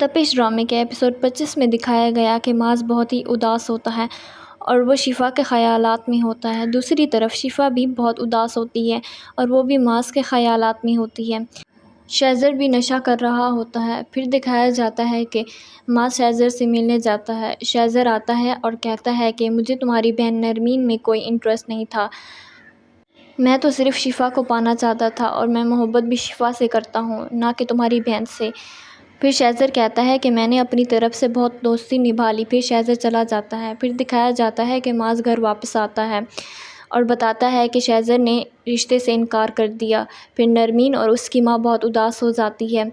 تپش ڈرامے کے ایپیسوڈ 25 میں دکھایا گیا کہ معاذ بہت ہی اداس ہوتا ہے اور وہ شفا کے خیالات میں ہوتا ہے۔ دوسری طرف شفا بھی بہت اداس ہوتی ہے اور وہ بھی معاذ کے خیالات میں ہوتی ہے۔ شہزر بھی نشہ کر رہا ہوتا ہے۔ پھر دکھایا جاتا ہے کہ معاذ شہزر سے ملنے جاتا ہے۔ شہزر آتا ہے اور کہتا ہے کہ مجھے تمہاری بہن نرمین میں کوئی انٹرسٹ نہیں تھا، میں تو صرف شفا کو پانا چاہتا تھا اور میں محبت بھی شفا سے کرتا ہوں نہ کہ تمہاری بہن سے۔ پھر شہزر کہتا ہے کہ میں نے اپنی طرف سے بہت دوستی نبھا لی۔ پھر شہزر چلا جاتا ہے۔ پھر دکھایا جاتا ہے کہ معاذ گھر واپس آتا ہے اور بتاتا ہے کہ شہزر نے رشتے سے انکار کر دیا۔ پھر نرمین اور اس کی ماں بہت اداس ہو جاتی ہے۔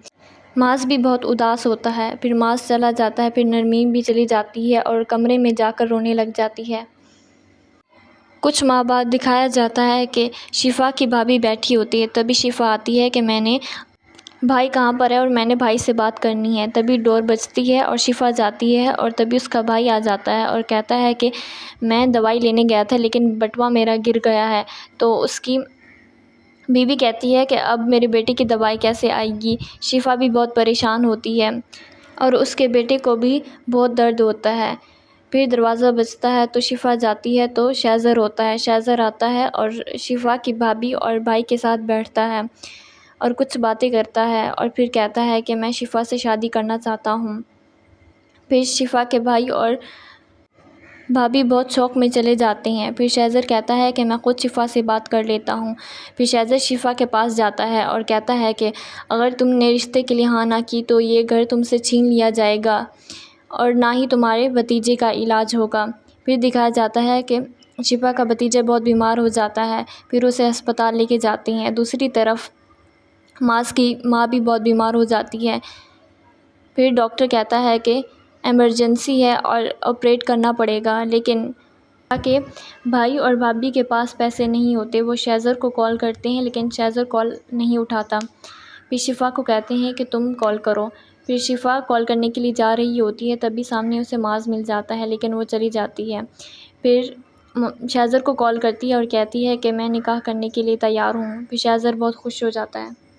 معاذ بھی بہت اداس ہوتا ہے۔ پھر معاذ چلا جاتا ہے۔ پھر نرمین بھی چلی جاتی ہے اور کمرے میں جا کر رونے لگ جاتی ہے۔ کچھ ماہ بعد دکھایا جاتا ہے کہ شفا کی بھابھی بیٹھی ہوتی ہے۔ تبھی شفا آتی ہے کہ میں نے بھائی کہاں پر ہے اور میں نے بھائی سے بات کرنی ہے۔ تبھی ڈور بجتی ہے اور شفا جاتی ہے اور تبھی اس کا بھائی آ جاتا ہے اور کہتا ہے کہ میں دوائی لینے گیا تھا لیکن بٹوا میرا گر گیا ہے۔ تو اس کی بیوی کہتی ہے کہ اب میرے بیٹے کی دوائی کیسے آئے گی۔ شفا بھی بہت پریشان ہوتی ہے اور اس کے بیٹے کو بھی بہت درد ہوتا ہے۔ پھر دروازہ بجتا ہے تو شفا جاتی ہے تو شہزر ہوتا ہے۔ شہزر آتا ہے اور شفا کی بھابھی اور بھائی کے ساتھ بیٹھتا ہے اور کچھ باتیں کرتا ہے اور پھر کہتا ہے کہ میں شفا سے شادی کرنا چاہتا ہوں۔ پھر شفا کے بھائی اور بھابھی بہت شوق میں چلے جاتے ہیں۔ پھر شہزر کہتا ہے کہ میں خود شفا سے بات کر لیتا ہوں۔ پھر شہزر شفا کے پاس جاتا ہے اور کہتا ہے کہ اگر تم نے رشتے کے لیے ہاں نہ کی تو یہ گھر تم سے چھین لیا جائے گا اور نہ ہی تمہارے بھتیجے کا علاج ہوگا۔ پھر دکھایا جاتا ہے کہ شفا کا بھتیجا بہت بیمار ہو جاتا ہے۔ پھر اسے ہسپتال لے کے جاتے ہیں۔ دوسری طرف معاذ کی ماں بھی بہت بیمار ہو جاتی ہے۔ پھر ڈاکٹر کہتا ہے کہ ایمرجنسی ہے اور آپریٹ کرنا پڑے گا، لیکن شفا کے بھائی اور بھابھی کے پاس پیسے نہیں ہوتے۔ وہ شہزر کو کال کرتے ہیں لیکن شہزر کال نہیں اٹھاتا۔ پھر شفا کو کہتے ہیں کہ تم کال کرو۔ پھر شفا کال کرنے کے لیے جا رہی ہوتی ہے تبھی سامنے اسے معاذ مل جاتا ہے لیکن وہ چلی جاتی ہے۔ پھر شہزر کو کال کرتی ہے اور کہتی ہے کہ میں نکاح کرنے کے لیے تیار ہوں۔ پھر شہزر بہت خوش ہو جاتا ہے۔